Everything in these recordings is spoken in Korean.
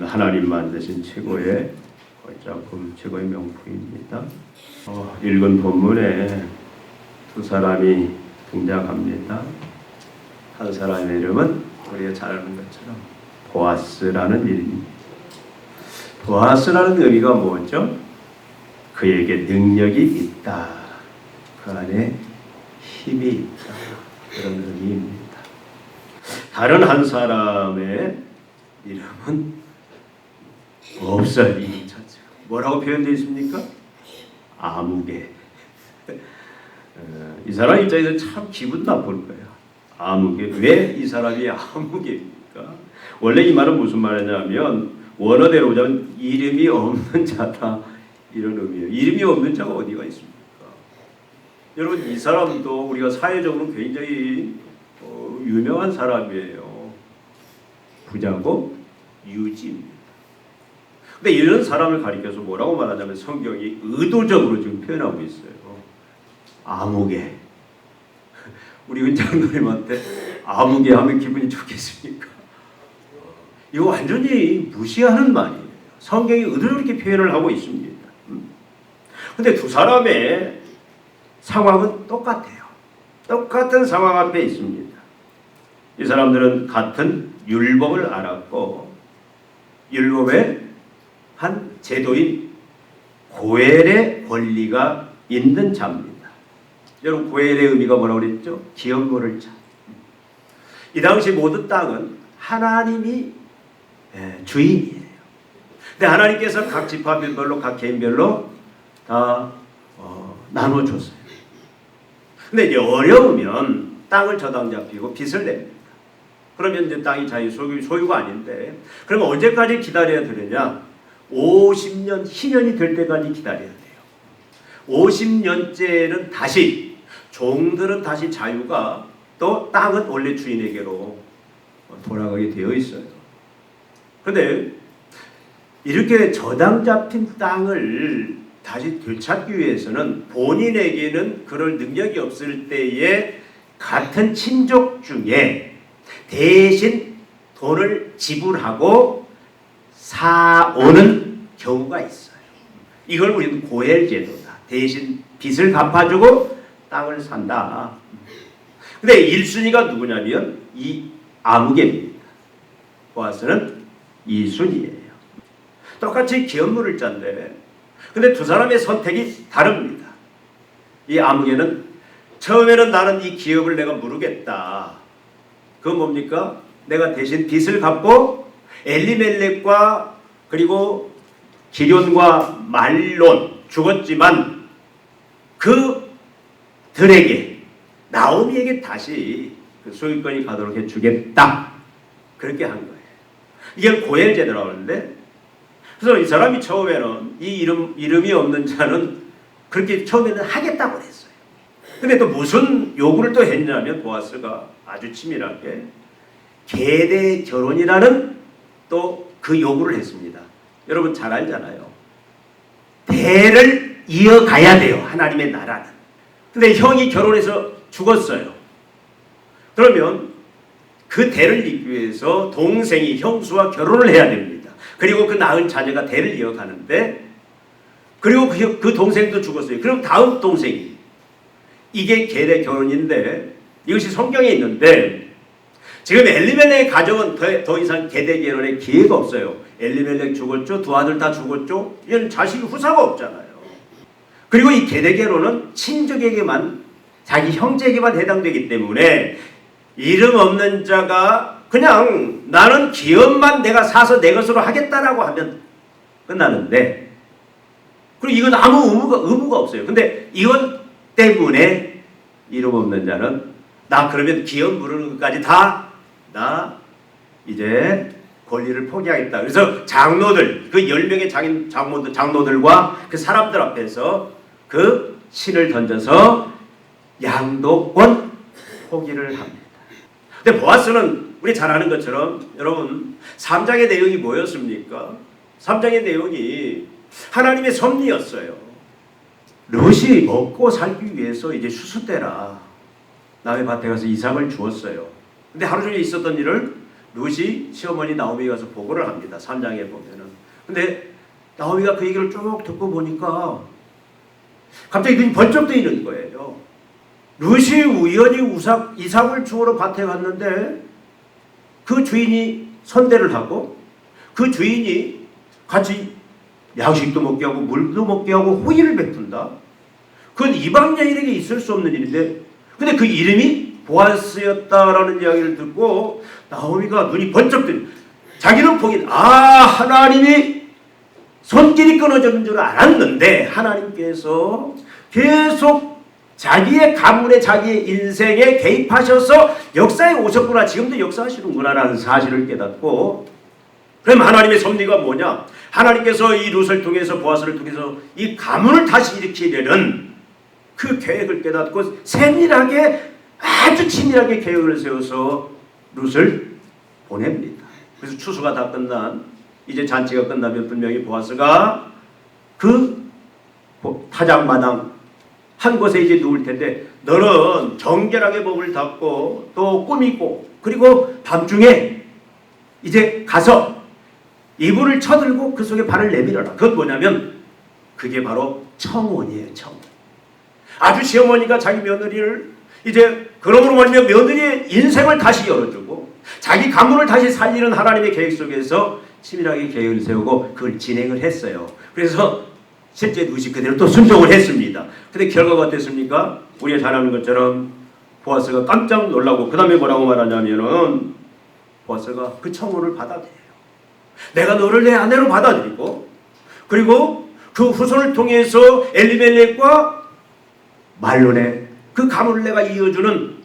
하나님 만드신 최고의 작품, 최고의 명품입니다. 읽은 본문에 두 사람이 등장합니다. 한 사람의 이름은 우리가 잘 아는 것처럼 보아스라는 이름입니다. 보아스라는 의미가 뭐죠? 그에게 능력이 있다. 그 안에 힘이 있다. 그런 의미입니다. 다른 한 사람의 이름은 없어요. 이 자체가. 뭐라고 표현되어 있습니까? 아무개. 이 사람 입장에서 참 기분 나쁠 거예요. 아무개. 왜 이 사람이 아무개입니까? 원래 이 말은 무슨 말이냐면 원어대로 보자면 이름이 없는 자다 이런 의미예요. 이름이 없는 자가 어디가 있습니까? 여러분 이 사람도 우리가 사회적으로 굉장히 유명한 사람이에요. 부자고 유지입니다. 근데 이런 사람을 가리켜서 뭐라고 말하냐면 성경이 의도적으로 지금 표현하고 있어요. 아무개. 우리 은장노님한테 아무개 하면 기분이 좋겠습니까? 이거 완전히 무시하는 말이에요. 성경이 의도적으로 이렇게 표현을 하고 있습니다. 근데 두 사람의 상황은 똑같아요. 똑같은 상황 앞에 있습니다. 이 사람들은 같은 율법을 알았고 율법의 한 제도인 고엘의 권리가 있는 자입니다. 여러분 고엘의 의미가 뭐라고 그랬죠? 기업 모를 자. 이 당시 모든 땅은 하나님이 주인이에요. 근데 하나님께서 각 지파별로 각 개인별로 다 나눠줬어요. 근데 이제 어려우면 땅을 저당 잡히고 빚을 냅니다. 그러면 이제 땅이 자기 소유가 아닌데 그러면 언제까지 기다려야 되느냐? 50년, 희년이 될 때까지 기다려야 돼요. 50년째는 다시 종들은 다시 자유가 또 땅은 원래 주인에게로 돌아가게 되어 있어요. 그런데 이렇게 저당 잡힌 땅을 다시 되찾기 위해서는 본인에게는 그럴 능력이 없을 때에 같은 친족 중에 대신 돈을 지불하고 사오는 경우가 있어요. 이걸 우리는 고엘 제도다. 대신 빚을 갚아주고 땅을 산다. 근데 1순위가 누구냐면 이 아무개입니다. 보아스는 2순위예요. 똑같이 기업물을 짠데 근데 두 사람의 선택이 다릅니다. 이 아무개는 처음에는 나는 이 기업을 내가 무르겠다. 그건 뭡니까? 내가 대신 빚을 갚고 엘리멜렉과 그리고 기럐과 말론 죽었지만 그들에게 나오미에게 다시 그 소유권이 가도록 해주겠다. 그렇게 한 거예요. 이게 고엘 제도라고 하는데 그래서 이 사람이 처음에는 이 이름이 없는 자는 그렇게 처음에는 하겠다고 했어요. 근데 또 무슨 요구를 또 했냐면 보아스가 아주 치밀하게 계대 결혼이라는 또 그 요구를 했습니다. 여러분 잘 알잖아요. 대를 이어가야 돼요. 하나님의 나라는. 근데 형이 결혼해서 죽었어요. 그러면 그 대를 잇기 위해서 동생이 형수와 결혼을 해야 됩니다. 그리고 그 낳은 자녀가 대를 이어가는데 그리고 그 동생도 죽었어요. 그럼 다음 동생이 이게 계대 결혼인데 이것이 성경에 있는데 지금 엘리멜렉의 가정은 더 이상 계대 결혼의 기회가 없어요. 엘리멜렉 죽었죠. 두 아들 다 죽었죠. 이건 자식이 후사가 없잖아요. 그리고 이 계대 결혼은 친족에게만 자기 형제에게만 해당되기 때문에 이름 없는 자가 그냥 나는 기업만 내가 사서 내 것으로 하겠다라고 하면 끝나는데 그리고 이건 아무 의무가 없어요. 근데 이것 때문에 이름 없는 자는 나 그러면 기업 무르는 것까지 다 나 이제 권리를 포기하겠다. 그래서 장로들 그 10명의 장로들과 그 사람들 앞에서 그 신을 던져서 양도권 포기를 합니다. 근데 보아스는 우리 잘 아는 것처럼 여러분 3장의 내용이 뭐였습니까? 3장의 내용이 하나님의 섭리였어요. 롯이 먹고 살기 위해서 이제 수수대라 남의 밭에 가서 이삭을 주었어요. 근데 하루 종일 있었던 일을 룻이 시어머니 나오미 가서 보고를 합니다. 3장에 보면은. 근데 나오미가 그 얘기를 쭉 듣고 보니까 갑자기 눈이 번쩍 뜨이는 거예요. 룻이 우연히 이삭을 주우러 밭에 갔는데 그 주인이 선대를 하고 그 주인이 같이 양식도 먹게 하고 물도 먹게 하고 호의를 베푼다. 그건 이방 여인에게 있을 수 없는 일인데, 근데 그 이름이 보아스였다라는 이야기를 듣고 나오미가 눈이 번쩍 뜨는, 자기는 보기엔 하나님이 손길이 끊어졌는 줄 알았는데 하나님께서 계속 자기의 가문에 자기의 인생에 개입하셔서 역사에 오셨구나, 지금도 역사하시는구나라는 사실을 깨닫고, 그럼 하나님의 섭리가 뭐냐? 하나님께서 이 룻을 통해서, 보아스를 통해서 이 가문을 다시 일으키려는 그 계획을 깨닫고 세밀하게, 아주 치밀하게 계획을 세워서 룻을 보냅니다. 그래서 추수가 다 끝난, 이제 잔치가 끝나면 분명히 보아스가 그 타작마당 한 곳에 이제 누울 텐데, 너는 정결하게 몸을 닦고 또 꾸미고, 그리고 밤중에 이제 가서 이불을 쳐들고 그 속에 발을 내밀어라. 그건 뭐냐면 그게 바로 청혼이에요. 청혼. 아주 시어머니가 자기 며느리를 이제 그러므로 말하면 며느리의 인생을 다시 열어주고 자기 가문을 다시 살리는 하나님의 계획 속에서 치밀하게 계획을 세우고 그걸 진행을 했어요. 그래서 실제 룻이 그대로 또 순종을 했습니다. 근데 결과가 어땠습니까? 우리가 잘 아는 것처럼 보아스가 깜짝 놀라고, 그 다음에 뭐라고 말하냐면은 보아스가 그 청혼을 받아들여요. 내가 너를 내 아내로 받아들이고, 그리고 그 후손을 통해서 엘리멜렉과 말론의 그 가문을 내가 이어주는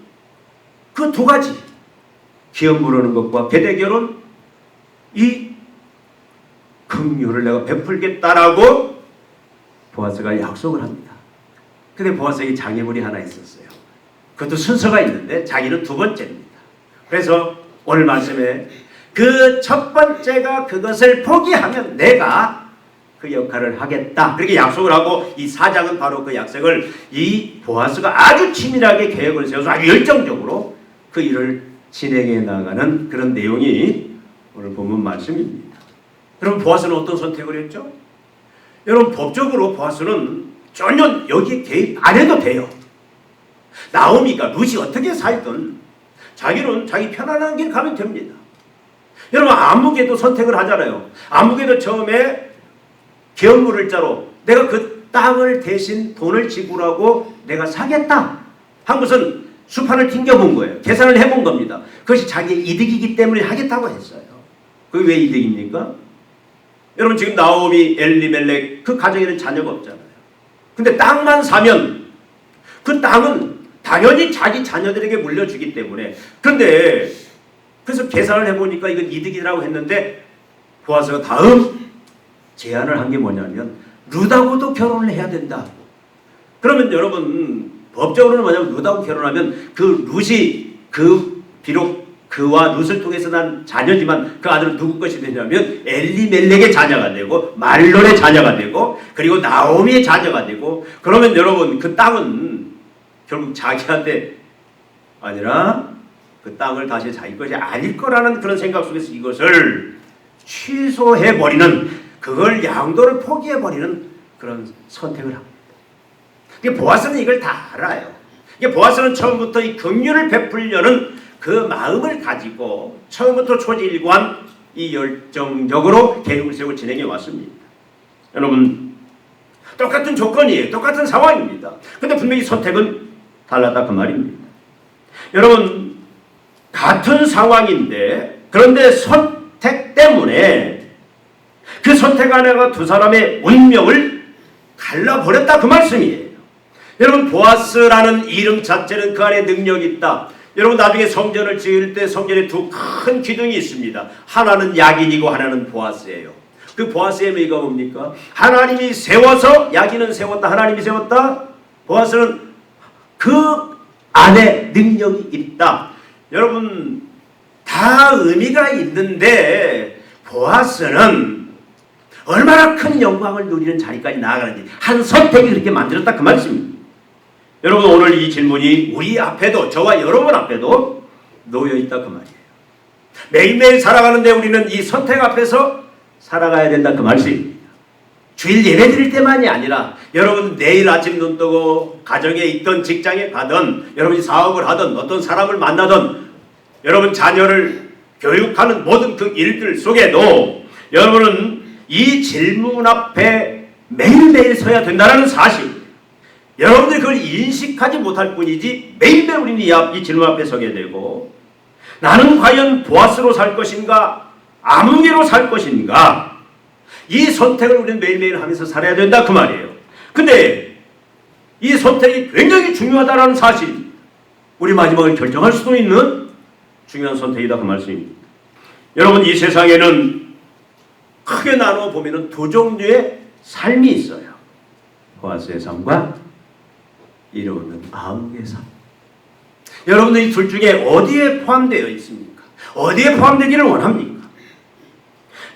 그 두 가지, 기업 물으는 것과 계대결혼, 이 긍휼을 내가 베풀겠다라고 보아스가 약속을 합니다. 근데 보아스에게 장애물이 하나 있었어요. 그것도 순서가 있는데 자기는 두 번째입니다. 그래서 오늘 말씀에 그 첫 번째가 그것을 포기하면 내가 그 역할을 하겠다, 그렇게 약속을 하고, 이 4장은 바로 그 약속을 이 보아스가 아주 치밀하게 계획을 세워서 아주 열정적으로 그 일을 진행해 나가는 그런 내용이 오늘 본문 말씀입니다. 여러분, 보아스는 어떤 선택을 했죠? 여러분, 법적으로 보아스는 전혀 여기에 개입 안 해도 돼요. 나오미가 룻이 어떻게 살든 자기는 자기 편안한 길 가면 됩니다. 여러분, 아무개도 선택을 하잖아요. 아무개도 처음에 기업물을 자로 내가 그 땅을 대신 돈을 지불하고 내가 사겠다 한 것은 수판을 튕겨본 거예요. 계산을 해본 겁니다. 그것이 자기의 이득이기 때문에 하겠다고 했어요. 그게 왜 이득입니까? 여러분, 지금 나오미, 엘리멜렉 그 가정에는 자녀가 없잖아요. 근데 땅만 사면 그 땅은 당연히 자기 자녀들에게 물려주기 때문에, 그런데 그래서 계산을 해보니까 이건 이득이라고 했는데 보아스가 다음 제안을 한 게 뭐냐면 룻하고도 결혼을 해야 된다. 그러면 여러분, 법적으로는 뭐냐면 룻하고 결혼하면 그 룻이 비록 그와 룻을 통해서 난 자녀지만 그 아들은 누구 것이 되냐면 엘리멜렉의 자녀가 되고 말론의 자녀가 되고 그리고 나오미의 자녀가 되고, 그러면 여러분 그 땅은 결국 자기한테 아니라 그 땅을 다시 자기 것이 아닐 거라는 그런 생각 속에서 이것을 취소해버리는, 그걸 양도를 포기해버리는 그런 선택을 합니다. 보아스는 이걸 다 알아요. 보아스는 처음부터 이 긍휼을 베풀려는 그 마음을 가지고 처음부터 초지일관 이 열정적으로 계획을 세우고 진행해 왔습니다. 여러분, 똑같은 조건이에요. 똑같은 상황입니다. 근데 분명히 선택은 달랐다 그 말입니다. 여러분, 같은 상황인데 그런데 선택 때문에 그 선택 안에가 두 사람의 운명을 갈라버렸다 그 말씀이에요. 여러분, 보아스라는 이름 자체는 그 안에 능력이 있다. 여러분, 나중에 성전을 지을 때 성전에 두 큰 기둥이 있습니다. 하나는 야긴이고 하나는 보아스예요. 그 보아스의 의미가 뭡니까? 하나님이 세워서, 야긴은 세웠다, 하나님이 세웠다. 보아스는 그 안에 능력이 있다. 여러분, 다 의미가 있는데 보아스는 얼마나 큰 영광을 누리는 자리까지 나아가는지 한 선택이 그렇게 만들었다 그 말씀입니다. 여러분, 오늘 이 질문이 우리 앞에도, 저와 여러분 앞에도 놓여있다 그 말이에요. 매일매일 살아가는데 우리는 이 선택 앞에서 살아가야 된다 그 말씀입니다. 주일 예배 드릴 때만이 아니라 여러분 내일 아침 눈 뜨고 가정에 있던 직장에 가든 여러분이 사업을 하든 어떤 사람을 만나든 여러분 자녀를 교육하는 모든 그 일들 속에도 여러분은 이 질문 앞에 매일매일 서야 된다는 사실, 여러분들이 그걸 인식하지 못할 뿐이지 매일매일 우리는 이 질문 앞에 서게 되고, 나는 과연 보아스로 살 것인가 아무개로 살 것인가, 이 선택을 우리는 매일매일 하면서 살아야 된다 그 말이에요. 근데 이 선택이 굉장히 중요하다는 사실, 우리 마지막을 결정할 수도 있는 중요한 선택이다 그 말씀입니다. 여러분 이 세상에는 크게 나누어 보면 두 종류의 삶이 있어요. 보아스의 삶과 이루어는 아무개의 삶. 여러분들 이 둘 중에 어디에 포함되어 있습니까? 어디에 포함되기를 원합니까?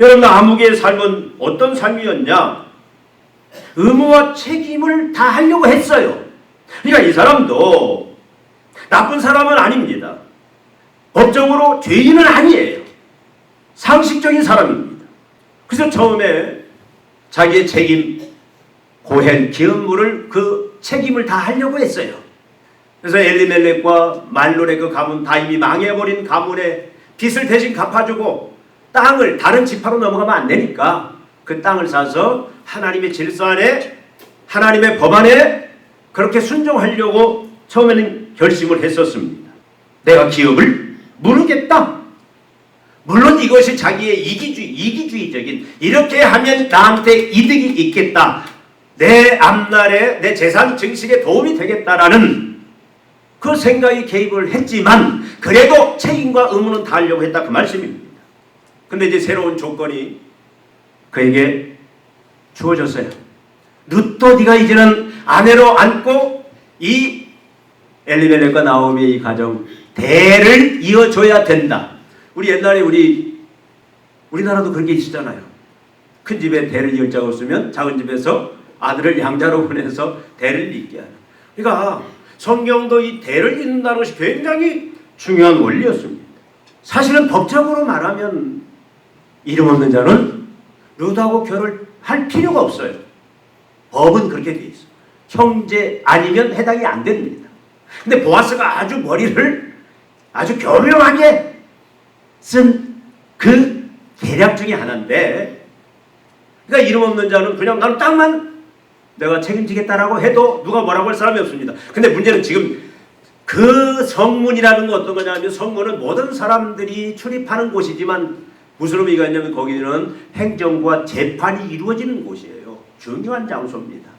여러분 아무개의 삶은 어떤 삶이었냐? 의무와 책임을 다 하려고 했어요. 그러니까 이 사람도 나쁜 사람은 아닙니다. 법적으로 죄인은 아니에요. 상식적인 사람입니다. 그래서 처음에 자기의 책임, 고행, 기업물을 그 책임을 다 하려고 했어요. 그래서 엘리멜렉과 말론의 그 가문, 다 이미 망해버린 가문의 빚을 대신 갚아주고 땅을 다른 지파로 넘어가면 안 되니까 그 땅을 사서 하나님의 질서 안에, 하나님의 법 안에 그렇게 순종하려고 처음에는 결심을 했었습니다. 내가 기업을 물으겠다. 물론 이것이 자기의 이기주의적인, 이렇게 하면 나한테 이득이 있겠다, 내 앞날에 내 재산 증식에 도움이 되겠다라는 그 생각이 개입을 했지만 그래도 책임과 의무는 다 하려고 했다 그 말씀입니다. 근데 이제 새로운 조건이 그에게 주어졌어요. 룻도 네가 이제는 아내로 안고 이 엘리멜렉과 나오미의 이 가정 대를 이어줘야 된다. 우리 옛날에 우리나라도 그런 게 있었잖아요. 큰 집에 대를 이을 자가 없으면 작은 집에서 아들을 양자로 보내서 대를 잇게 하는. 그러니까 성경도 이 대를 잇는다는 것이 굉장히 중요한 원리였습니다. 사실은 법적으로 말하면 이름 없는 자는 룻하고 결혼할 필요가 없어요. 법은 그렇게 돼 있어요. 형제 아니면 해당이 안 됩니다. 근데 보아스가 아주 머리를 아주 교묘하게 쓴 그 계략 중에 하나인데, 그러니까 이름 없는 자는 그냥 나는 땅만 내가 책임지겠다라고 해도 누가 뭐라고 할 사람이 없습니다. 근데 문제는 지금 그 성문이라는 건 어떤 거냐면, 성문은 모든 사람들이 출입하는 곳이지만 무슨 의미가 있냐면 거기는 행정과 재판이 이루어지는 곳이에요. 중요한 장소입니다.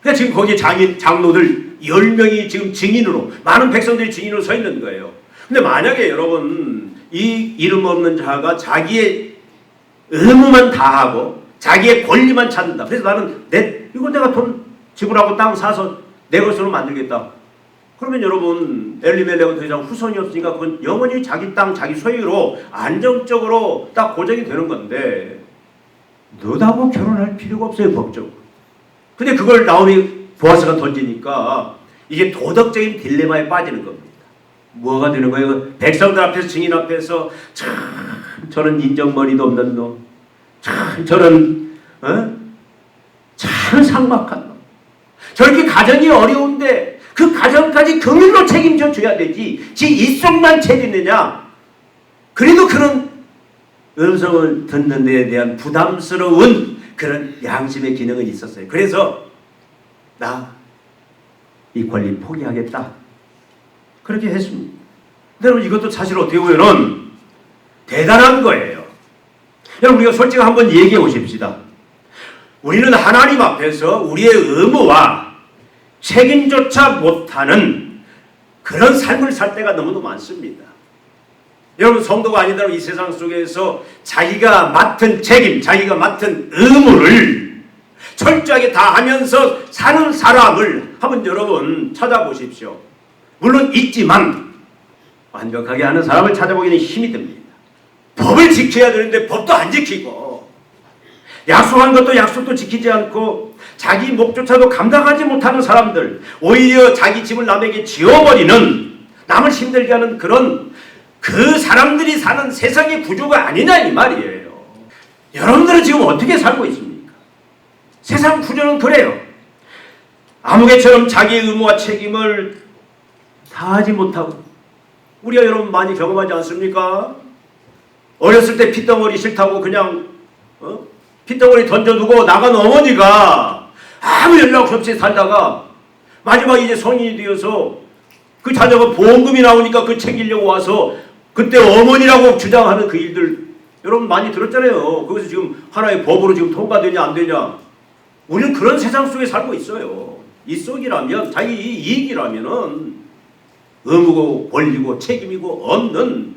그러니까 지금 거기에 장로들 10명이 지금 증인으로, 많은 백성들이 증인으로 서 있는 거예요. 근데 만약에 여러분 이 이름 없는 자가 자기의 의무만 다하고 자기의 권리만 찾는다. 그래서 나는 이거 내가 돈 지불하고 땅 사서 내 것으로 만들겠다. 그러면 여러분 엘리멜렉은 더 이상 후손이 없으니까 그건 영원히 자기 땅, 자기 소유로 안정적으로 딱 고정이 되는 건데 너하고 결혼할 필요가 없어요, 법적으로. 근데 그걸 나오미 보아스가 던지니까 이게 도덕적인 딜레마에 빠지는 겁니다. 뭐가 되는 거예요? 백성들 앞에서, 증인 앞에서 참 저런 인정머리도 없는 놈, 참 저런 참 삭막한 놈, 저렇게 가정이 어려운데 그 가정까지 금일로 책임져 줘야 되지 지 입속만 책임느냐. 그래도 그런 음성을 듣는 데에 대한 부담스러운 그런 양심의 기능은 있었어요. 그래서 나 이 권리 포기하겠다 그렇게 했습니다. 여러분 이것도 사실 어떻게 보면 대단한 거예요. 여러분 우리가 솔직히 한번 얘기해 보십시다. 우리는 하나님 앞에서 우리의 의무와 책임조차 못하는 그런 삶을 살 때가 너무도 많습니다. 여러분 성도가 아니더라도 이 세상 속에서 자기가 맡은 책임, 자기가 맡은 의무를 철저하게 다 하면서 사는 사람을 한번 여러분 찾아보십시오. 물론 있지만 완벽하게 하는 사람을 찾아보기는 힘이 듭니다. 법을 지켜야 되는데 법도 안 지키고, 약속한 것도 약속도 지키지 않고 자기 목조차도 감당하지 못하는 사람들, 오히려 자기 집을 남에게 지어버리는, 남을 힘들게 하는 그런 그 사람들이 사는 세상의 구조가 아니냐 이 말이에요. 여러분들은 지금 어떻게 살고 있습니까? 세상 구조는 그래요. 아무개처럼 자기의 의무와 책임을 다하지 못하고, 우리가 여러분 많이 경험하지 않습니까? 어렸을 때 핏덩어리 싫다고 그냥 핏덩어리 던져두고 나간 어머니가 아무 연락 없이 살다가 마지막에 이제 성인이 되어서 그 자녀가 보험금이 나오니까 그 챙기려고 와서 그때 어머니라고 주장하는 그 일들 여러분 많이 들었잖아요. 그것이 지금 하나의 법으로 지금 통과되냐 안 되냐. 우리는 그런 세상 속에 살고 있어요. 이 속이라면, 자기 이익이라면은 의무고 권리고 책임이고 없는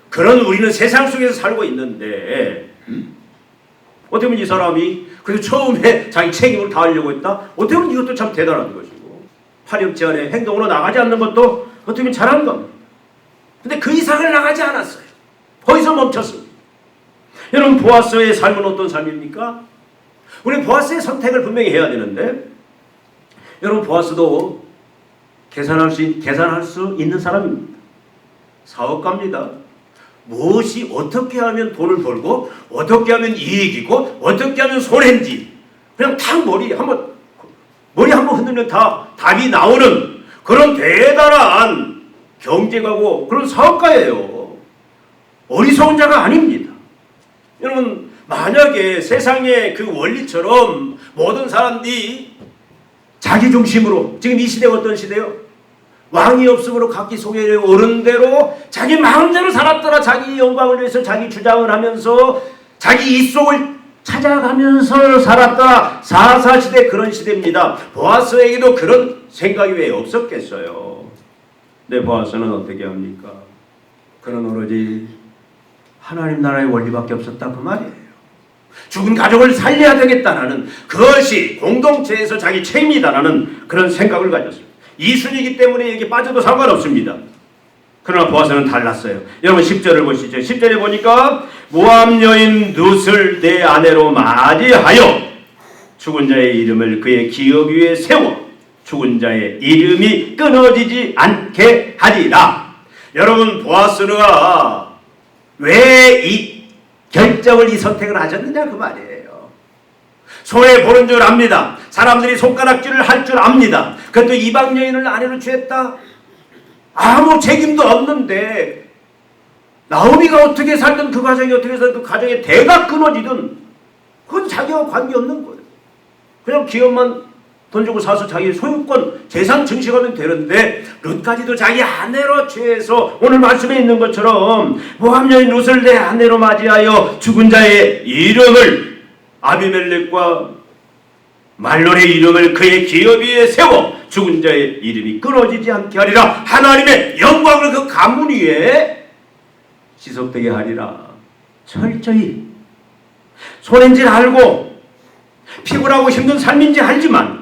그런 우리는 세상 속에서 살고 있는데, 어떻게 보면 이 사람이 그래서 처음에 자기 책임을 다하려고 했다? 어떻게 보면 이것도 참 대단한 것이고, 파렴치 않에 행동으로 나가지 않는 것도 어떻게 보면 잘한 겁니다. 근데 그 이상을 나가지 않았어요. 거기서 멈췄습니다. 여러분, 보아스의 삶은 어떤 삶입니까? 우리 보아스의 선택을 분명히 해야 되는데, 여러분, 보아스도 계산할 수 있는 사람입니다. 사업가입니다. 무엇이 어떻게 하면 돈을 벌고 어떻게 하면 이익이고 어떻게 하면 손해인지 그냥 탁 머리 한번 흔들면 다 답이 나오는 그런 대단한 경제가고 그런 사업가예요. 어리석은 자가 아닙니다. 여러분, 만약에 세상의 그 원리처럼 모든 사람들이 자기 중심으로, 지금 이 시대가 어떤 시대요? 왕이 없으므로 각기 소개에 오른 대로 자기 마음대로 살았더라. 자기 영광을 위해서 자기 주장을 하면서 자기 입속을 찾아가면서 살았더라. 사사시대 그런 시대입니다. 보아스에게도 그런 생각이 왜 없었겠어요? 근데 보아스는 어떻게 합니까? 그는 오로지 하나님 나라의 원리밖에 없었다 그 말이에요. 죽은 가족을 살려야 되겠다라는, 그것이 공동체에서 자기 책임이다라는 그런 생각을 가졌습니다. 이순이기 때문에 여기 빠져도 상관없습니다. 그러나 보아스는 달랐어요. 여러분 10절을 보시죠. 10절에 보니까 모압 여인 룻을 내 아내로 맞이하여 죽은 자의 이름을 그의 기억 위에 세워 죽은 자의 이름이 끊어지지 않게 하리라. 여러분, 보아스가 왜 이 결정을, 이 선택을 하셨느냐 그 말이에요. 손해 보는 줄 압니다. 사람들이 손가락질을 할 줄 압니다. 그것도 이방 여인을 아내로 취했다? 아무 책임도 없는데 나오미가 어떻게 살든 그 가정이 어떻게 살든 그 가정의 대가 끊어지든 그건 자기와 관계없는 거예요. 그냥 기업만 돈 주고 사서 자기 소유권 재산 증식하면 되는데 룻까지도 자기 아내로 취해서 오늘 말씀에 있는 것처럼 모압 여인 룻을 내 아내로 맞이하여 죽은 자의 이름을, 아비멜렉과 말론의 이름을 그의 기업 위에 세워 죽은 자의 이름이 끊어지지 않게 하리라. 하나님의 영광을 그 가문 위에 지속되게 하리라. 철저히 손해인지 알고 피곤하고 힘든 삶인지 알지만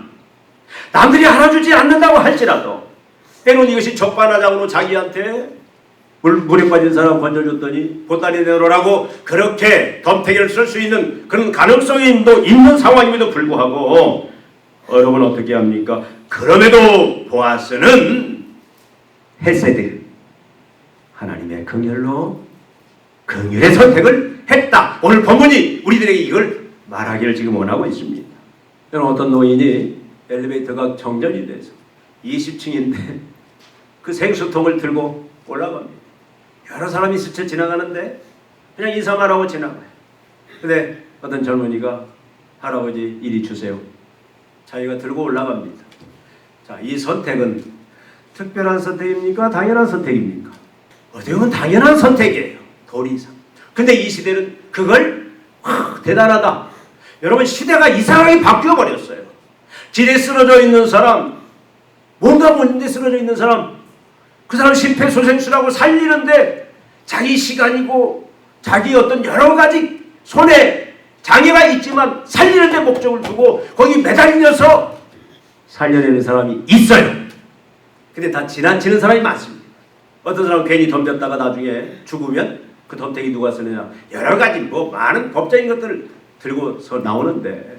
남들이 알아주지 않는다고 할지라도 때로는 이것이 적반하장으로 자기한테 물에 빠진 사람 건져줬더니 보따리 내놓으라고 그렇게 덤태기를 쓸 수 있는 그런 가능성이 있는 상황임에도 불구하고 여러분 어떻게 합니까? 그럼에도 보아스는 헤세드, 하나님의 긍휼의 선택을 했다. 오늘 본문이 우리들에게 이걸 말하기를 지금 원하고 있습니다. 여러분, 어떤 노인이 엘리베이터가 정전이 돼서 20층인데 그 생수통을 들고 올라갑니다. 여러 사람이 스쳐 지나가는데 그냥 인사만 하고 지나가요. 근데 어떤 젊은이가 할아버지 이리 주세요. 자기가 들고 올라갑니다. 자, 이 선택은 특별한 선택입니까? 당연한 선택입니까? 어떻게 보면 당연한 선택이에요. 도리상. 근데 이 시대는 그걸 대단하다. 여러분, 시대가 이상하게 바뀌어 버렸어요. 길에 쓰러져 있는 사람, 뭔가 문제 쓰러져 있는 사람, 그 사람 심폐소생술하고 살리는데 자기 시간이고 자기 어떤 여러 가지 손에 장애가 있지만 살리는데 목적을 두고 거기 매달려서 살려내는 사람이 있어요. 근데 다 지나치는 사람이 많습니다. 어떤 사람은 괜히 덤볐다가 나중에 죽으면 그 덤태기 누가 쓰느냐, 여러 가지 많은 법적인 것들을 들고서 나오는데,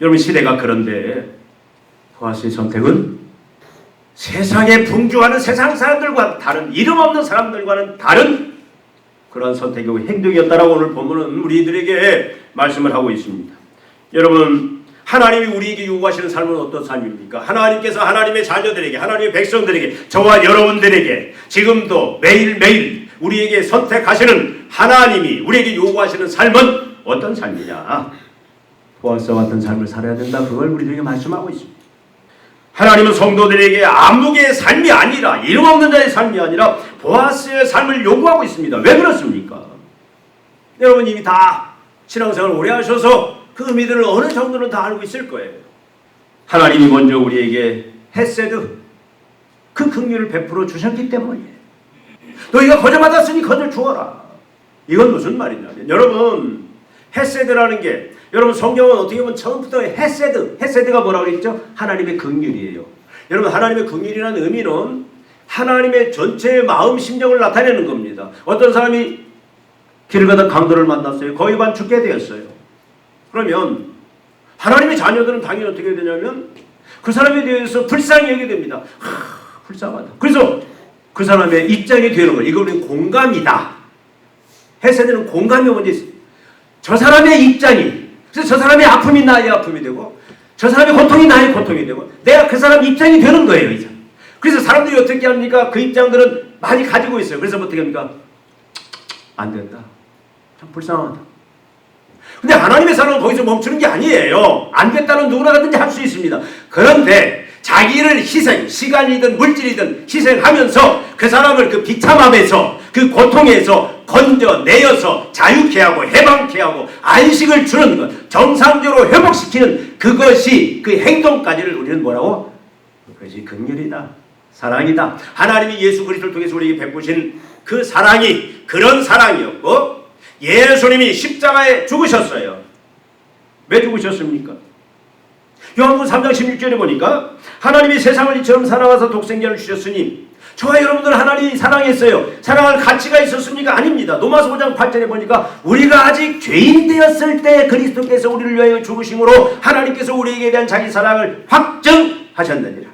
여러분 시대가 그런데 보아스의 선택은 세상에 풍주하는 세상 사람들과 다른, 이름 없는 사람들과는 다른 그러한 선택이고 행동이었다라고 오늘 본문은 우리들에게 말씀을 하고 있습니다. 여러분, 하나님이 우리에게 요구하시는 삶은 어떤 삶입니까? 하나님께서 하나님의 자녀들에게, 하나님의 백성들에게, 저와 여러분들에게 지금도 매일매일 우리에게 선택하시는, 하나님이 우리에게 요구하시는 삶은 어떤 삶이냐? 보아스와 같은 삶을 살아야 된다. 그걸 우리들에게 말씀하고 있습니다. 하나님은 성도들에게 암묵의 삶이 아니라, 이름 없는 자의 삶이 아니라 보아스의 삶을 요구하고 있습니다. 왜 그렇습니까? 여러분 이미 다 신앙생활을 오래 하셔서 그 의미들을 어느 정도는 다 알고 있을 거예요. 하나님이 먼저 우리에게 헤세드, 그 긍휼을 베풀어 주셨기 때문이에요. 너희가 거저받았으니 거저 주어라. 이건 무슨 말이냐면, 여러분 헤세드라는 게, 여러분 성경은 어떻게 보면 처음부터 헤세드가 뭐라고 그랬죠? 하나님의 긍휼이에요. 여러분 하나님의 긍휼이라는 의미는 하나님의 전체의 마음 심정을 나타내는 겁니다. 어떤 사람이 길을 가다 강도를 만났어요. 거의 반 죽게 되었어요. 그러면 하나님의 자녀들은 당연히 어떻게 되냐면 그 사람에 대해서 불쌍히 여기게 됩니다. 불쌍하다. 그래서 그 사람의 입장이 되는 거예요. 이거는 공감이다. 헤세드는 공감이 먼저 있어요. 저 사람의 입장이, 그래서 저 사람의 아픔이 나의 아픔이 되고 저 사람의 고통이 나의 고통이 되고 내가 그 사람 입장이 되는 거예요. 이제. 그래서 사람들이 어떻게 합니까? 그 입장들은 많이 가지고 있어요. 그래서 어떻게 합니까? 안 된다. 참 불쌍하다. 근데 하나님의 사랑은 거기서 멈추는 게 아니에요. 안 됐다는 누구나 가든지 할 수 있습니다. 그런데 자기를 희생, 시간이든 물질이든 희생하면서 그 사람을 그 비참함에서, 그 고통에서 건져내어서 자유케 하고 해방케 하고 안식을 주는 것, 정상적으로 회복시키는 그것이, 그 행동까지를 우리는 뭐라고? 그것이 긍휼이다. 사랑이다. 하나님이 예수 그리스도를 통해서 우리에게 베푸신 그 사랑이 그런 사랑이었고, 예수님이 십자가에 죽으셨어요. 왜 죽으셨습니까? 요한복음 3장 16절에 보니까 하나님이 세상을 이처럼 사랑하사 독생자를 주셨으니, 저와 여러분들은 하나님이 사랑했어요. 사랑할 가치가 있었습니까? 아닙니다. 로마서 5장 8절에 보니까 우리가 아직 죄인 되었을 때 그리스도께서 우리를 위하여 죽으심으로 하나님께서 우리에게 대한 자기 사랑을 확증하셨느니라.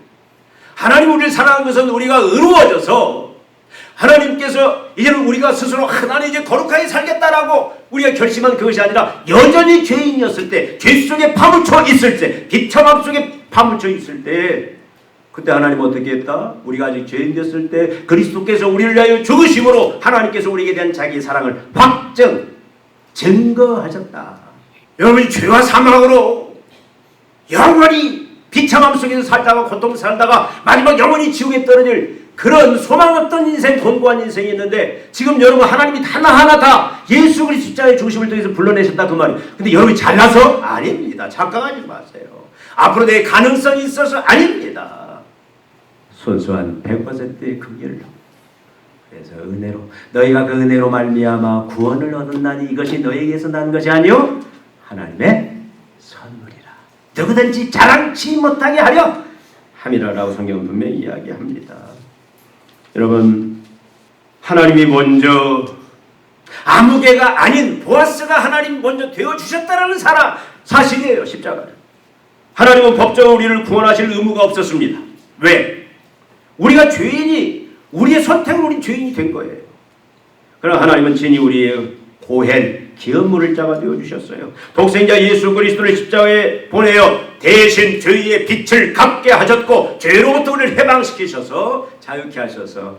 하나님 우리를 사랑한 것은 우리가 의로워져서, 하나님께서 이제는 우리가 스스로 나는 이제 거룩하게 살겠다라고 우리가 결심한 그것이 아니라, 여전히 죄인이었을 때, 죄 속에 파묻혀 있을 때, 비참함 속에 파묻혀 있을 때, 그때 하나님은 어떻게 했다? 우리가 아직 죄인 됐을 때 그리스도께서 우리를 위하여 죽으심으로 하나님께서 우리에게 대한 자기의 사랑을 증거하셨다. 여러분이 죄와 사망으로 영원히 비참함 속에서 살다가 고통 살다가 마지막 영원히 지옥에 떨어질 그런 소망 없던 인생, 곤고한 인생이 있는데, 지금 여러분 하나님이 하나하나 다 예수 그리스도 십자가의 죽으심을 통해서 불러내셨다 그 말이에요. 근데 여러분이 잘나서? 아닙니다. 착각하지 마세요. 앞으로 내 가능성이 있어서? 아닙니다. 순수한 100%의 긍휼로, 그래서 은혜로, 너희가 그 은혜로 말미암아 구원을 얻었나니 이것이 너희에게서 난 것이 아니요 하나님의 선물이라. 누구든지 자랑치 못하게 하려 함이라라고 성경은 분명히 이야기합니다. 여러분, 하나님이 먼저, 아무개가 아닌 보아스가 하나님 먼저 되어주셨다라는 사실이에요. 십자가를. 하나님은 법적으로 우리를 구원하실 의무가 없었습니다. 왜? 우리가 죄인이, 우리의 선택으로 우린 죄인이 된 거예요. 그러나 하나님은 친히 우리의 고행, 기업물을 잡아 되어주셨어요. 독생자 예수 그리스도를 십자가에 보내어 대신 죄의 빛을 갚게 하셨고, 죄로부터 우리를 해방시키셔서 자유케 하셔서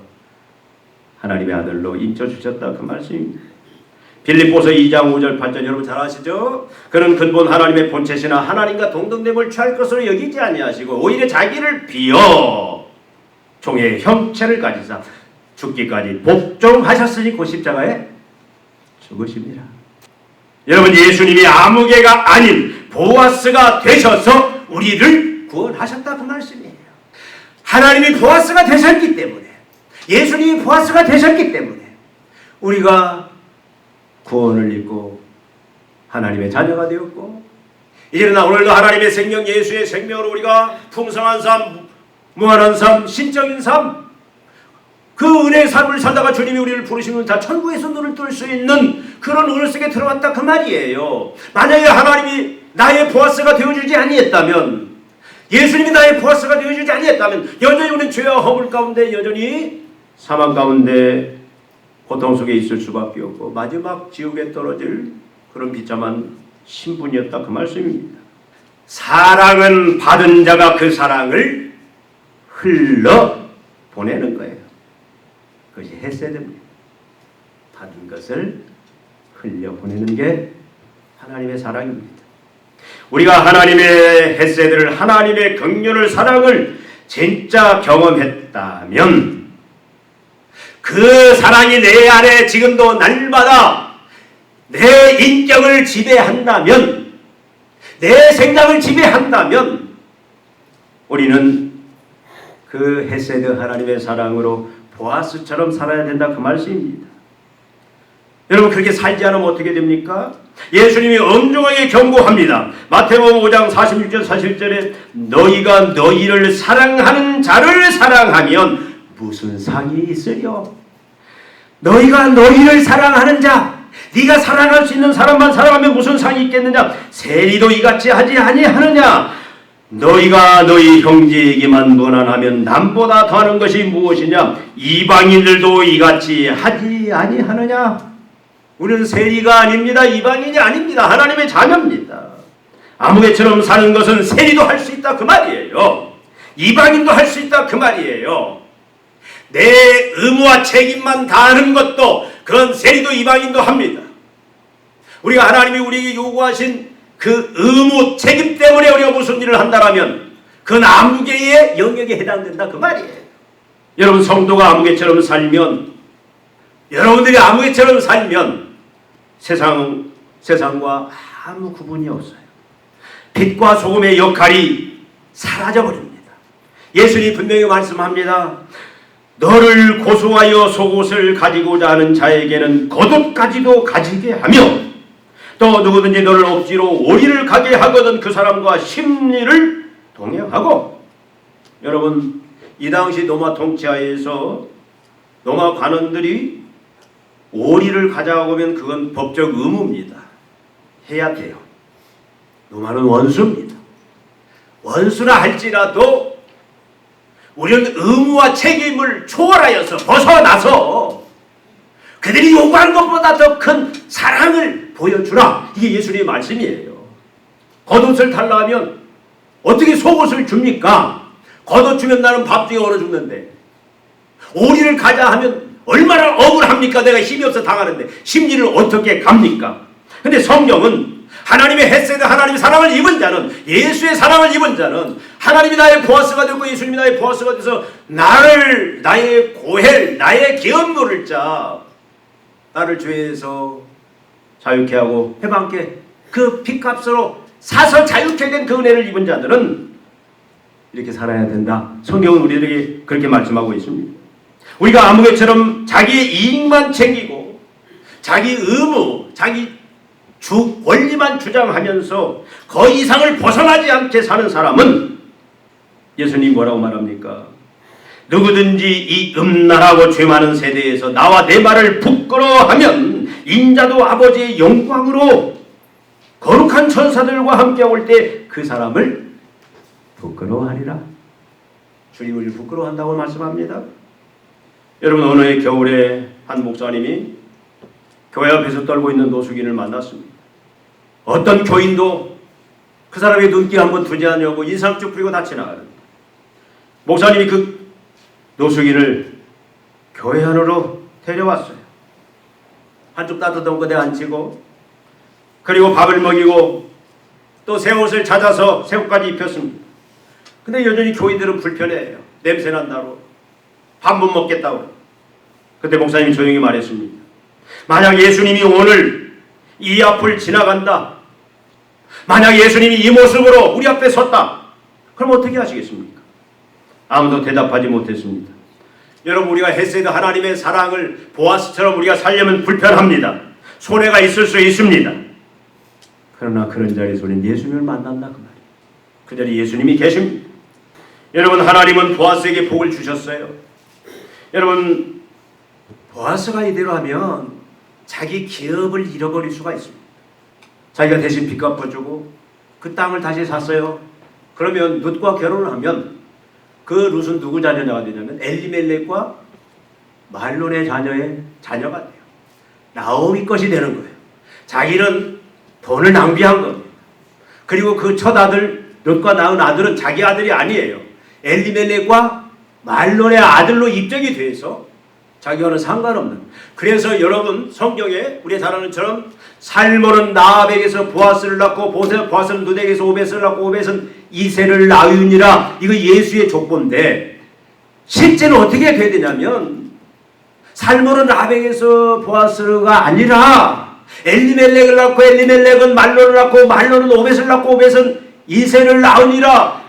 하나님의 아들로 인쳐주셨다 그 말씀입니다. 빌립보서 2장 5절 8절 여러분 잘 아시죠? 그는 근본 하나님의 본체시나 하나님과 동등됨을 취할 것으로 여기지 아니하시고 오히려 자기를 비어 종의 형체를 가지사 죽기까지 복종하셨으니 그 십자가에 죽으십니다. 여러분, 예수님이 아무개가 아닌 보아스가 되셔서 우리를 구원하셨다 그 말씀이에요. 하나님이 보아스가 되셨기 때문에, 예수님이 보아스가 되셨기 때문에 우리가 구원을 입고 하나님의 자녀가 되었고, 이제는 오늘도 하나님의 생명, 예수의 생명으로 우리가 풍성한 삶, 무한한 삶, 신적인 삶, 그 은혜의 삶을 살다가 주님이 우리를 부르시면 다 천국에서 눈을 뜰 수 있는 그런 은혜 속에 들어갔다 그 말이에요. 만약에 하나님이 나의 보아스가 되어주지 아니했다면, 예수님이 나의 보아스가 되어주지 아니했다면 여전히 우리는 죄와 허물 가운데 여전히 사망 가운데 고통 속에 있을 수밖에 없고 마지막 지옥에 떨어질 그런 비참한 신분이었다 그 말씀입니다. 사랑은 받은 자가 그 사랑을 흘러 보내는 거예요. 그것이 헤세드입니다. 받은 것을 흘려 보내는 게 하나님의 사랑입니다. 우리가 하나님의 헤세드를, 하나님의 긍휼을, 사랑을 진짜 경험했다면 그 사랑이 내 안에 지금도 날마다 내 인격을 지배한다면, 내 생각을 지배한다면 우리는 그 헤세드 하나님의 사랑으로 보아스처럼 살아야 된다 그 말씀입니다. 여러분 그렇게 살지 않으면 어떻게 됩니까? 예수님이 엄중하게 경고합니다. 마태복음 5장 46절 47절에 너희가 너희를 사랑하는 자를 사랑하면 무슨 상이 있으려? 너희가 너희를 사랑하는 자, 네가 사랑할 수 있는 사람만 사랑하면 무슨 상이 있겠느냐? 세리도 이같이 하지 아니하느냐? 너희가 너희 형제에게만 무난하면 남보다 더하는 것이 무엇이냐? 이방인들도 이같이 하지 아니하느냐? 우리는 세리가 아닙니다. 이방인이 아닙니다. 하나님의 자녀입니다. 아무개처럼 사는 것은 세리도 할 수 있다 그 말이에요. 이방인도 할 수 있다 그 말이에요. 내 의무와 책임만 다하는 것도 그건 세리도 이방인도 합니다. 우리가 하나님이 우리에게 요구하신 그 의무 책임 때문에 우리가 무슨 일을 한다라면 그건 아무개의 영역에 해당된다 그 말이에요. 여러분 성도가 아무개처럼 살면, 여러분들이 아무개처럼 살면 세상과 아무 구분이 없어요. 빛과 소금의 역할이 사라져버립니다. 예수님이 분명히 말씀합니다. 너를 고소하여 속옷을 가지고자 하는 자에게는 겉옷까지도 가지게 하며 또 누구든지 너를 억지로 오리를 가게 하거든 그 사람과 심리를 동행하고. 여러분 이 당시 로마 통치하에서 로마 관원들이 오리를 가져가고 오면 그건 법적 의무입니다. 해야 돼요. 로마는 원수입니다. 원수라 할지라도 우리는 의무와 책임을 초월하여서 벗어나서 그들이 요구하는 것보다 더 큰 사랑을 보여주라. 이게 예수님의 말씀이에요. 겉옷을 달라 하면 어떻게 속옷을 줍니까? 겉옷 주면 나는 밥 중에 얼어 죽는데, 오리를 가자 하면 얼마나 억울합니까? 내가 힘이 없어 당하는데 심리를 어떻게 갑니까? 근데 성경은 하나님의 헤세드, 하나님의 사랑을 입은 자는, 예수의 사랑을 입은 자는 하나님이 나의 보아스가 되고 예수님이 나의 보아스가 돼서 나를, 나의 고헬, 나의 기업 물을 자, 나를 죄에서 자유케 하고 해방케 그 핏값으로 사서 자유케 된 그 은혜를 입은 자들은 이렇게 살아야 된다. 성경은 우리들에게 그렇게 말씀하고 있습니다. 우리가 아무개처럼 자기의 이익만 챙기고 자기 의무, 자기 권리만 주장하면서 그 이상을 벗어나지 않게 사는 사람은 예수님이 뭐라고 말합니까? 누구든지 이 음란하고 죄 많은 세대에서 나와 내 말을 부끄러워하면 인자도 아버지의 영광으로 거룩한 천사들과 함께 올 때 그 사람을 부끄러워하리라. 주님을 부끄러워한다고 말씀합니다. 여러분 어느 해 겨울에 한 목사님이 교회 앞에서 떨고 있는 노숙인을 만났습니다. 어떤 교인도 그 사람의 눈길 한번 두지 않으려고 인상 쭉 뿌리고 다 지나가는 목사님이 그 노숙인을 교회 안으로 데려왔어요. 한쪽 따뜻한 곳에 앉히고 그리고 밥을 먹이고 또 새 옷을 찾아서 새 옷까지 입혔습니다. 근데 여전히 교인들은 불편해해요. 냄새 난다고, 밥 못 먹겠다고. 그때 목사님이 조용히 말했습니다. 만약 예수님이 오늘 이 앞을 지나간다, 만약 예수님이 이 모습으로 우리 앞에 섰다, 그럼 어떻게 하시겠습니까? 아무도 대답하지 못했습니다. 여러분 우리가 헤세드 하나님의 사랑을 보아스처럼 우리가 살려면 불편합니다. 손해가 있을 수 있습니다. 그러나 그런 자리에서 우리는 예수님을 만난다 그 말이에요. 그 자리에 예수님이 계십니다. 여러분 하나님은 보아스에게 복을 주셨어요. 여러분 보아스가 이대로 하면 자기 기업을 잃어버릴 수가 있습니다. 자기가 대신 빚 갚아주고 그 땅을 다시 샀어요. 그러면 룻과 결혼을 하면 그 룻은 누구 자녀가 되냐면 엘리멜렉과 말론의 자녀가 돼요. 나오미 것이 되는 거예요. 자기는 돈을 낭비한 겁니다. 그리고 그 첫 아들 룻과 낳은 아들은 자기 아들이 아니에요. 엘리멜렉과 말론의 아들로 입적이 돼서 자기와는 상관없는. 그래서 여러분 성경에 우리 잘 아는 처럼 살몬은 나합에게서 보아스를 낳고 보아스는 룻에게서 오벳을 낳고 오벳은 이새를 낳으니라. 이거 예수의 족보인데 실제는 어떻게 돼야 되냐면 살몬은 나합에게서 보아스가 아니라 엘리멜렉을 낳고 엘리멜렉은 말론을 낳고 말론은 오벳을 낳고 오벳은 이새를 낳으니라.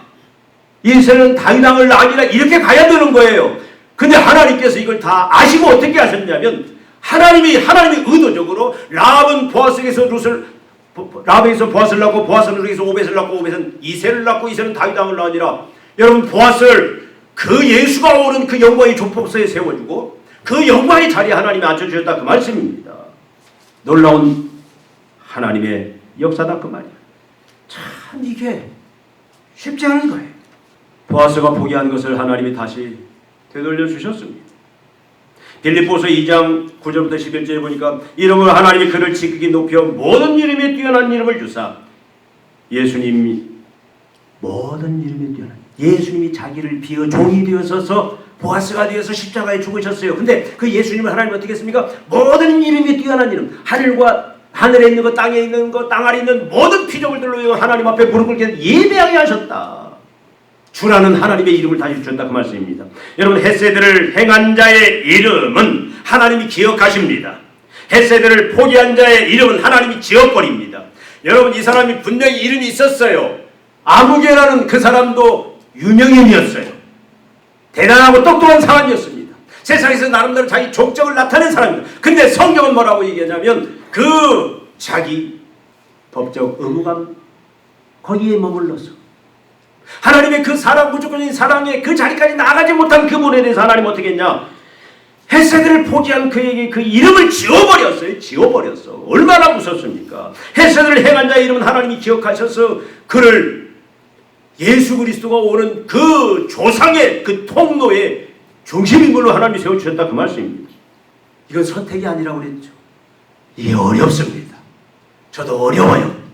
이새는 다윗 왕을 낳으니라. 이렇게 가야 되는 거예요. 근데 하나님께서 이걸 다 아시고 어떻게 하셨냐면 하나님이 의도적으로 라합은 보아스에게서 보아스를 낳고 보아스는 룻에게서 오벳을 낳고 오벳은 이새를 낳고 이새는 다윗 왕을 낳으니라. 여러분 보아스를 그 예수가 오는 그 영광의 조폭서에 세워주고 그 영광의 자리에 하나님이 앉혀주셨다 그 말씀입니다. 놀라운 하나님의 역사다 그 말이에요. 참 이게 쉽지 않은 거예요. 보아스가 포기한 것을 하나님이 다시 되돌려 주셨습니다. 빌립보서 2장 9절부터 11절에 보니까 이름을 하나님이 그를 지극히 높여 모든 이름에 뛰어난 이름을 주사 예수님이 모든 이름에 뛰어난 예수님이 자기를 비어 종이 되어서서 보아스가 되어서 십자가에 죽으셨어요. 근데 그 예수님을 하나님 어떻게 했습니까? 모든 이름이 뛰어난 이름 하늘에 있는 것 땅에 있는 것 땅 아래 있는 모든 피조물들로 하나님 앞에 무릎 꿇게 예배하게 하셨다. 주라는 하나님의 이름을 다시 주셨다 그 말씀입니다. 여러분 헤세드를 행한 자의 이름은 하나님이 기억하십니다. 헤세드를 포기한 자의 이름은 하나님이 지워버립니다. 여러분 이 사람이 분명히 이름이 있었어요. 아무개라는 그 사람도 유명인이었어요. 대단하고 똑똑한 사람이었습니다. 세상에서 나름대로 자기 족적을 나타낸 사람입니다. 근데 성경은 뭐라고 얘기하냐면 그 자기 법적 의무감 거기에 머물러서 하나님의 그 사랑 무조건적인 사랑의 그 자리까지 나가지 못한 그분에 대해서 하나님 어떻게 했냐? 헤세드를 포기한 그에게 그 이름을 지워버렸어요. 지워버렸어. 얼마나 무섭습니까? 헤세드를 행한 자의 이름은 하나님이 기억하셔서 그를 예수 그리스도가 오는 그 조상의 그 통로의 중심인물로 하나님이 세워주셨다 그 말씀입니다. 이건 선택이 아니라고 그랬죠. 이게 어렵습니다. 저도 어려워요.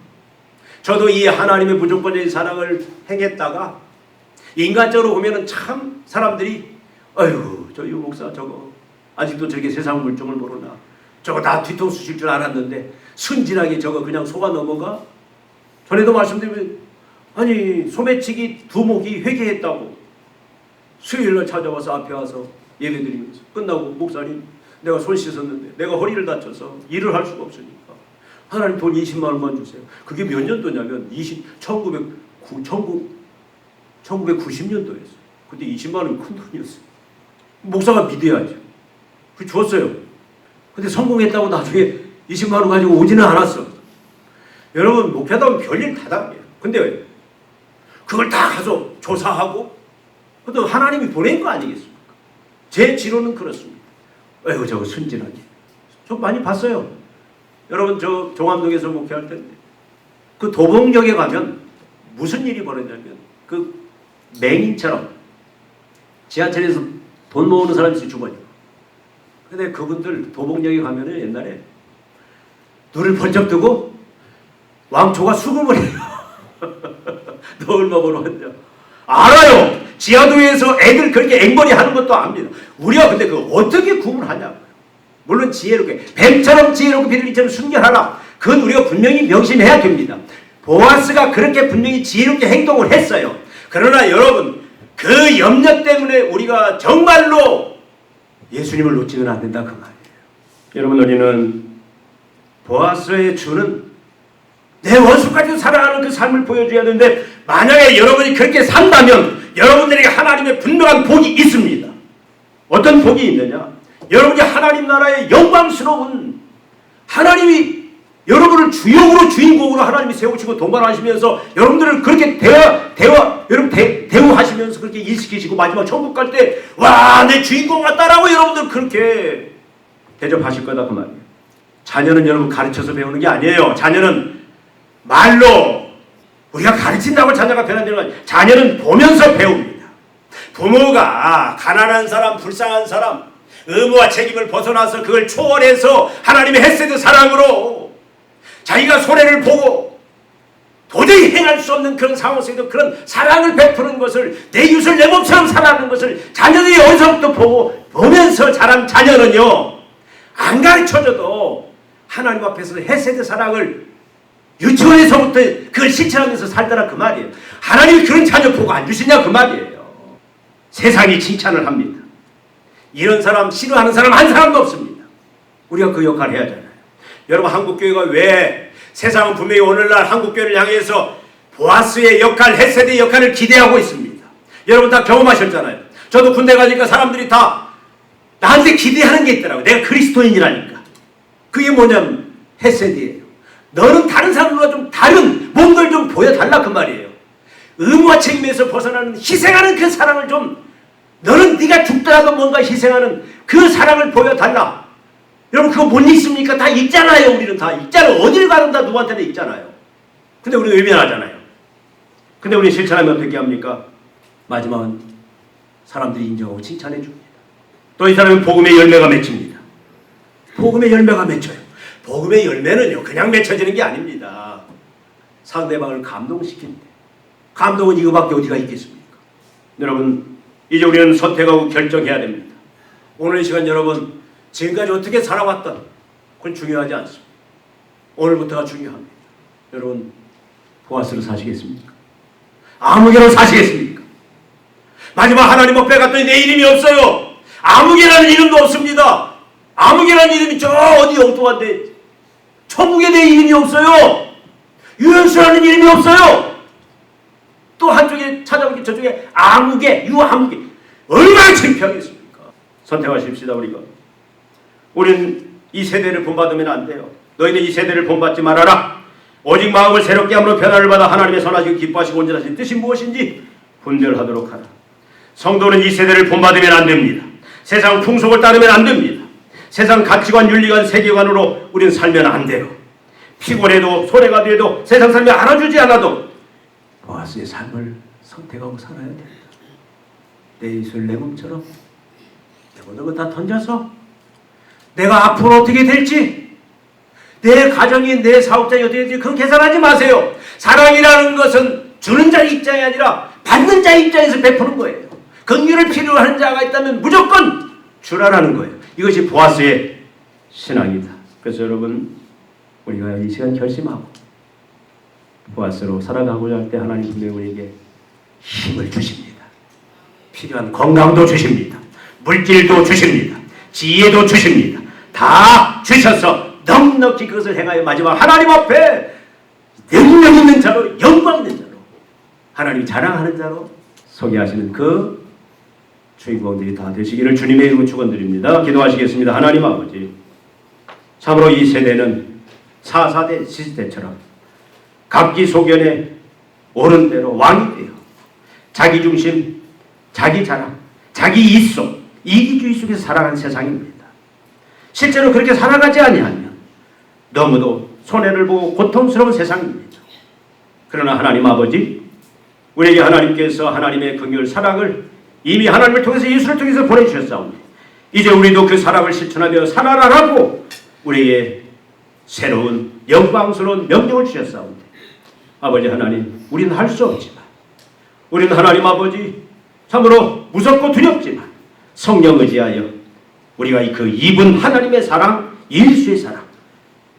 저도 이 하나님의 무조건적인 사랑을 행했다가 인간적으로 보면은 참 사람들이 아유 저 유 목사 저거 아직도 저게 세상 물정을 모르나 저거 다 뒤통수 칠 줄 알았는데 순진하게 저거 그냥 속아 넘어가. 전에도 말씀드리면 아니 소매치기 두목이 회개했다고 수요일날 찾아와서 앞에 와서 예배드리면서 끝나고 목사님 내가 손 씻었는데 내가 허리를 다쳐서 일을 할 수가 없으니까 하나님 돈 20만 원만 주세요. 그게 몇 년도냐면 1990년도였어요. 그때 20만 원이 큰 돈이었어요. 목사가 믿어야죠. 그 줬어요. 근데 성공했다고 나중에 20만 원 가지고 오지는 않았어. 여러분 목회하다면 별일 다당해요. 근데 그걸 다 가서 조사하고 또 하나님이 보낸 거 아니겠습니까? 제 지론은 그렇습니다. 아이고 저거 순진하게. 저 많이 봤어요. 여러분 저 종암동에서 목회할 텐데 그 도봉역에 가면 무슨 일이 벌어졌냐면 그 맹인처럼 지하철에서 돈 모으는 사람이 있어요. 주머니. 근데 그분들 도봉역에 가면은 옛날에 눈을 번쩍 뜨고 왕초가 수금을 해요. 너 얼마 벌어왔냐? 알아요. 지하도에서 애들 그렇게 앵벌이 하는 것도 압니다. 우리가 근데 그거 어떻게 구분하냐? 물론 지혜롭게 뱀처럼 지혜롭고 비둘기처럼 순결하라. 그건 우리가 분명히 명심해야 됩니다. 보아스가 그렇게 분명히 지혜롭게 행동을 했어요. 그러나 여러분 그 염려 때문에 우리가 정말로 예수님을 놓치면 안 된다 그 말이에요. 여러분 우리는 보아스의 주는 내 원수까지도 사랑하는 그 삶을 보여줘야 되는데 만약에 여러분이 그렇게 산다면 여러분들에게 하나님의 분명한 복이 있습니다. 어떤 복이 있느냐? 여러분이 하나님 나라의 영광스러운 하나님이 여러분을 주역으로 주인공으로 하나님이 세우시고 동반하시면서 여러분들을 그렇게 대우하시면서 그렇게 일시키시고 마지막 천국 갈 때 와 내 주인공 같다라고 여러분들 그렇게 대접하실 거다 그 말이에요. 자녀는 여러분 가르쳐서 배우는 게 아니에요. 자녀는 말로 우리가 가르친다고 자녀가 변화되는 건 자녀는 보면서 배웁니다. 부모가 가난한 사람, 불쌍한 사람, 의무와 책임을 벗어나서 그걸 초월해서 하나님의 헤세드 사랑으로 자기가 손해를 보고 도저히 행할 수 없는 그런 상황 속에도 그런 사랑을 베푸는 것을, 내 이웃을 내 몸처럼 사랑하는 것을 자녀들이 어디서부터 보면서 자란 자녀는요, 안 가르쳐줘도 하나님 앞에서 헤세드 사랑을 유치원에서부터 그걸 실천하면서 살더라 그 말이에요. 하나님이 그런 자녀 보고 안 주시냐 그 말이에요. 세상이 칭찬을 합니다. 이런 사람 싫어하는 사람 한 사람도 없습니다. 우리가 그 역할을 해야 하잖아요. 여러분, 한국교회가 왜 세상은 분명히 오늘날 한국교회를 향해서 보아스의 역할, 헤세드의 역할을 기대하고 있습니다. 여러분 다 경험하셨잖아요. 저도 군대 가니까 사람들이 다 나한테 기대하는 게 있더라고요. 내가 그리스도인이라니까. 그게 뭐냐면 헤세드예요. 너는 다른 사람들과 좀 다른 뭔가를 좀 보여달라 그 말이에요. 의무와 책임에서 벗어나는 희생하는 그 사랑을 좀, 너는 네가 죽더라도 뭔가 희생하는 그 사랑을 보여달라. 여러분 그거 못 읽습니까? 다 읽잖아요. 우리는 다 읽잖아요. 어딜 가든 다 누구한테는 읽잖아요. 근데 우리는 외면하잖아요. 근데 우리 실천하면 어떻게 합니까? 마지막은 사람들이 인정하고 칭찬해 줍니다. 또 이 사람은 복음의 열매가 맺힙니다. 복음의 열매가 맺혀요. 복음의 열매는요 그냥 맺혀지는 게 아닙니다. 상대방을 감동시킵니다. 감동은 이거밖에 어디가 있겠습니까? 여러분, 이제 우리는 선택하고 결정해야 됩니다. 오늘 이 시간 여러분, 지금까지 어떻게 살아왔던 그건 중요하지 않습니다. 오늘부터가 중요합니다. 여러분, 보아스로 사시겠습니까? 아무개로 사시겠습니까? 마지막 하나님 앞에 갔더니 내 이름이 없어요. 아무개라는 이름도 없습니다. 아무개라는 이름이 저 어디 엉뚱한데 천국에 내 이름이 없어요. 유현수라는 이름이 없어요. 또 한쪽에 찾아보기 저쪽에 아무개, 유아무개. 얼마나 창피하겠습니까? 선택하십시다. 우리는 이 세대를 본받으면 안 돼요. 너희는 이 세대를 본받지 말아라. 오직 마음을 새롭게 함으로 변화를 받아 하나님의 선하시고 기뻐하시고 온전하신 뜻이 무엇인지 분별하도록 하라. 성도는 이 세대를 본받으면 안 됩니다. 세상 풍속을 따르면 안 됩니다. 세상 가치관, 윤리관, 세계관으로 우리는 살면 안 돼요. 피곤해도 손해가 돼도 세상 삶이 알아주지 않아도 보아스의 삶을 선택하고 살아야 됩니다. 내 이웃을 내 몸처럼 내 모든 걸 다 던져서 내가 앞으로 어떻게 될지, 내 가정이, 내 사업장이 어떻게 될지 그건 계산하지 마세요. 사랑이라는 것은 주는 자 입장이 아니라 받는 자 입장에서 베푸는 거예요. 긍휼을 필요로 하는 자가 있다면 무조건 주라라는 거예요. 이것이 보아스의 신앙이다. 그래서 여러분, 우리가 이 시간 결심하고 보아스로 살아가고자 할 때 하나님 분명히 우리에게 힘을 주십니다. 필요한 건강도 주십니다. 물질도 주십니다. 지혜도 주십니다. 다 주셔서 넉넉히 그것을 행하여 마지막 하나님 앞에 능력 있는 자로, 영광 있는 자로, 하나님이 자랑하는 자로 소개하시는 그 주인공들이 다 되시기를 주님의 이름으로 축원드립니다. 기도하시겠습니다. 하나님 아버지, 참으로 이 세대는 4사대 시대처럼 갑기소견에 옳은 대로 왕이 되어 자기 중심, 자기 자랑, 자기 이속, 이기주의 속에서 살아가는 세상입니다. 실제로 그렇게 살아가지 아니하면 너무도 손해를 보고 고통스러운 세상입니다. 그러나 하나님 아버지, 우리에게 하나님께서 하나님의 긍휼 사랑을 이미 하나님을 통해서 예수를 통해서 보내주셨사오니 이제 우리도 그 사랑을 실천하며 살아라라고 우리에게 새로운 영광스러운 명령을 주셨사오니 아버지 하나님, 우리는 할 수 없지만, 우리는 하나님 아버지 참으로 무섭고 두렵지만 성령 의지하여 우리가 그 입은 하나님의 사랑, 일수의 사랑,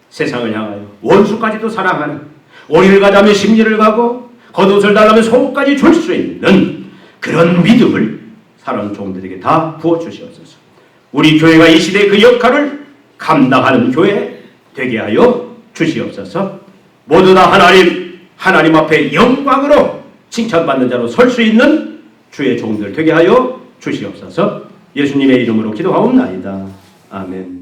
세상을 향하여 원수까지도 사랑하는, 오리를 가자면 심리를 가고 겉옷을 달라면 속옷까지 줄 수 있는 그런 믿음을 사랑하는 종들에게 다 부어주시옵소서. 우리 교회가 이 시대의 그 역할을 감당하는 교회 되게 하여 주시옵소서. 모두 다 하나님 앞에 영광으로 칭찬받는 자로 설 수 있는 주의 종들 되게 하여 주시옵소서. 예수님의 이름으로 기도하옵나이다. 아멘.